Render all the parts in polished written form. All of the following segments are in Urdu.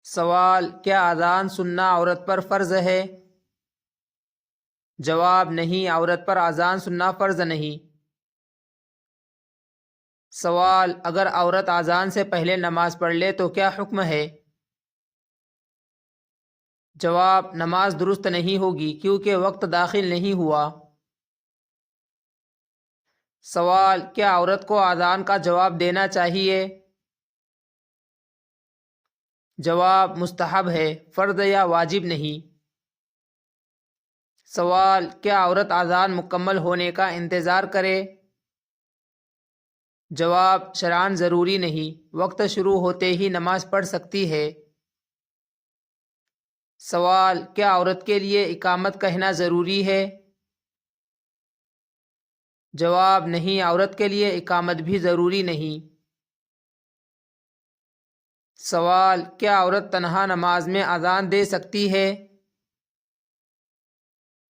سوال: کیا اذان سننا عورت پر فرض ہے؟ جواب: نہیں، عورت پر اذان سننا فرض نہیں۔ سوال: اگر عورت اذان سے پہلے نماز پڑھ لے تو کیا حکم ہے؟ جواب: نماز درست نہیں ہوگی کیونکہ وقت داخل نہیں ہوا۔ سوال: کیا عورت کو اذان کا جواب دینا چاہیے؟ جواب: مستحب ہے، فرض یا واجب نہیں۔ سوال: کیا عورت اذان مکمل ہونے کا انتظار کرے؟ جواب: شرعاً ضروری نہیں، وقت شروع ہوتے ہی نماز پڑھ سکتی ہے۔ سوال: کیا عورت کے لیے اقامت کہنا ضروری ہے؟ جواب: نہیں، عورت کے لیے اقامت بھی ضروری نہیں۔ سوال: کیا عورت تنہا نماز میں اذان دے سکتی ہے؟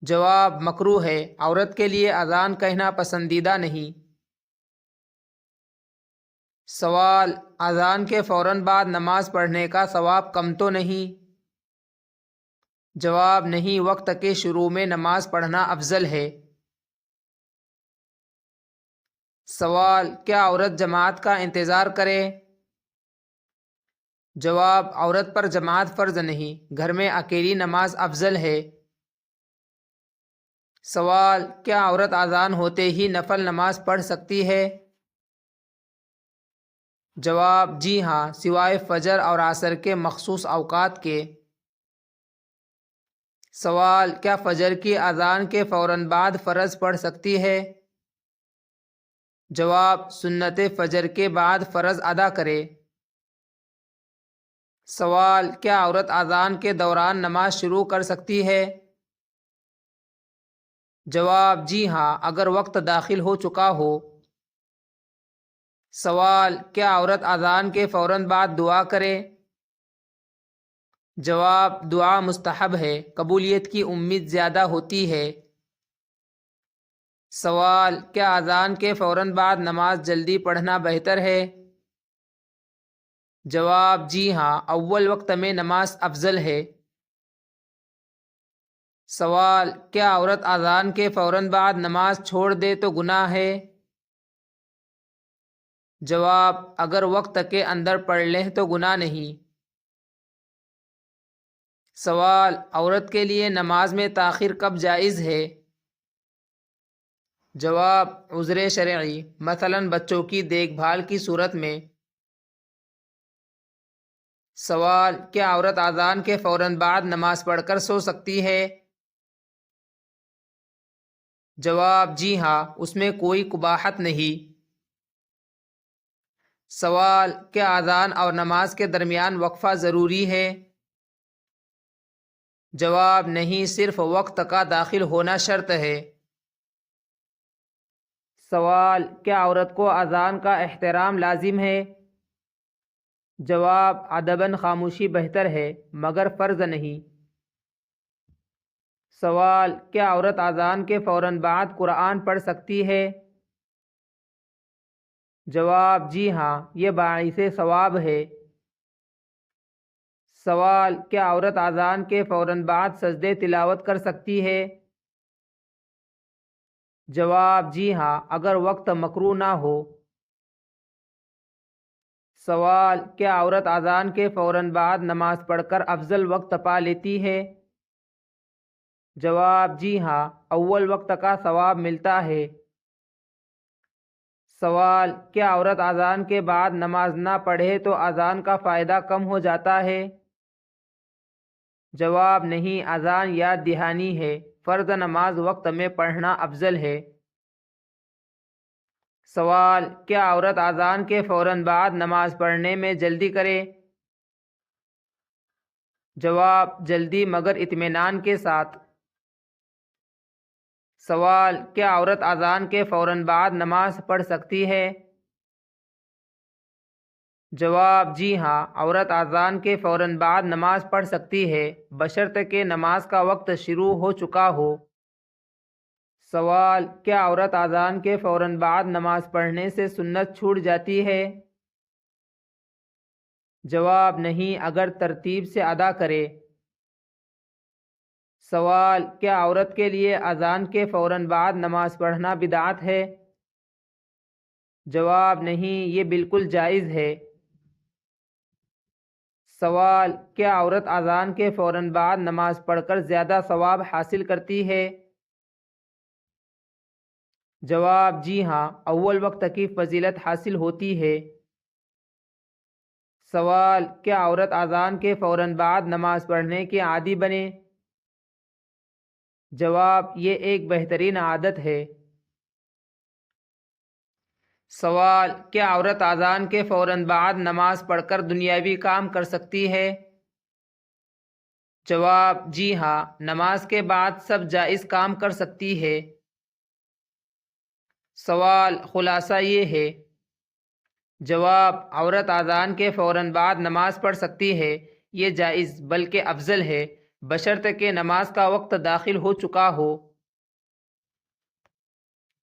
جواب: مکروہ ہے، عورت کے لیے اذان کہنا پسندیدہ نہیں۔ سوال: اذان کے فوراً بعد نماز پڑھنے کا ثواب کم تو نہیں؟ جواب: نہیں، وقت کے شروع میں نماز پڑھنا افضل ہے۔ سوال: کیا عورت جماعت کا انتظار کرے؟ جواب: عورت پر جماعت فرض نہیں، گھر میں اکیلی نماز افضل ہے۔ سوال: کیا عورت اذان ہوتے ہی نفل نماز پڑھ سکتی ہے؟ جواب: جی ہاں، سوائے فجر اور عصر کے مخصوص اوقات کے۔ سوال: کیا فجر کی اذان کے فوراً بعد فرض پڑھ سکتی ہے؟ جواب: سنت فجر کے بعد فرض ادا کرے۔ سوال: کیا عورت اذان کے دوران نماز شروع کر سکتی ہے؟ جواب: جی ہاں، اگر وقت داخل ہو چکا ہو۔ سوال: کیا عورت اذان کے فوراً بعد دعا کرے؟ جواب: دعا مستحب ہے، قبولیت کی امید زیادہ ہوتی ہے۔ سوال: کیا اذان کے فوراً بعد نماز جلدی پڑھنا بہتر ہے؟ جواب: جی ہاں، اول وقت میں نماز افضل ہے۔ سوال: کیا عورت اذان کے فوراً بعد نماز چھوڑ دے تو گناہ ہے؟ جواب: اگر وقت کے اندر پڑھ لیں تو گناہ نہیں۔ سوال: عورت کے لیے نماز میں تاخیر کب جائز ہے؟ جواب: عذر شرعی، مثلاً بچوں کی دیکھ بھال کی صورت میں۔ سوال: کیا عورت اذان کے فوراً بعد نماز پڑھ کر سو سکتی ہے؟ جواب: جی ہاں، اس میں کوئی قباحت نہیں۔ سوال: کیا اذان اور نماز کے درمیان وقفہ ضروری ہے؟ جواب: نہیں، صرف وقت کا داخل ہونا شرط ہے۔ سوال: کیا عورت کو اذان کا احترام لازم ہے؟ جواب: ادباً خاموشی بہتر ہے، مگر فرض نہیں۔ سوال: کیا عورت اذان کے فوراً بعد قرآن پڑھ سکتی ہے؟ جواب: جی ہاں، یہ باعث ثواب ہے۔ سوال: کیا عورت اذان کے فوراً بعد سجدے تلاوت کر سکتی ہے؟ جواب: جی ہاں، اگر وقت مکروہ نہ ہو۔ سوال: کیا عورت اذان کے فوراً بعد نماز پڑھ کر افضل وقت پا لیتی ہے؟ جواب: جی ہاں، اول وقت کا ثواب ملتا ہے۔ سوال: کیا عورت اذان کے بعد نماز نہ پڑھے تو اذان کا فائدہ کم ہو جاتا ہے؟ جواب: نہیں، اذان یاد دہانی ہے، فرض نماز وقت میں پڑھنا افضل ہے۔ سوال: کیا عورت اذان کے فوراً بعد نماز پڑھنے میں جلدی کرے؟ جواب: جلدی مگر اطمینان کے ساتھ۔ سوال: کیا عورت اذان کے فوراً بعد نماز پڑھ سکتی ہے؟ جواب: جی ہاں، عورت اذان کے فوراً بعد نماز پڑھ سکتی ہے، بشرط کہ نماز کا وقت شروع ہو چکا ہو۔ سوال: کیا عورت اذان کے فوراً بعد نماز پڑھنے سے سنت چھوٹ جاتی ہے؟ جواب نہیں، اگر ترتیب سے ادا کرے۔ سوال، کیا عورت کے لیے اذان کے فوراً بعد نماز پڑھنا بدعت ہے؟ جواب نہیں، یہ بالکل جائز ہے۔ سوال، کیا عورت اذان کے فوراً بعد نماز پڑھ کر زیادہ ثواب حاصل کرتی ہے؟ جواب، جی ہاں، اول وقت کی فضیلت حاصل ہوتی ہے۔ سوال، کیا عورت اذان کے فوراً بعد نماز پڑھنے کی عادی بنے؟ جواب، یہ ایک بہترین عادت ہے۔ سوال، کیا عورت اذان کے فوراً بعد نماز پڑھ کر دنیاوی کام کر سکتی ہے؟ جواب، جی ہاں، نماز کے بعد سب جائز کام کر سکتی ہے۔ سوال، خلاصہ یہ ہے۔ جواب، عورت اذان کے فوراً بعد نماز پڑھ سکتی ہے، یہ جائز بلکہ افضل ہے، بشرط کہ نماز کا وقت داخل ہو چکا ہو۔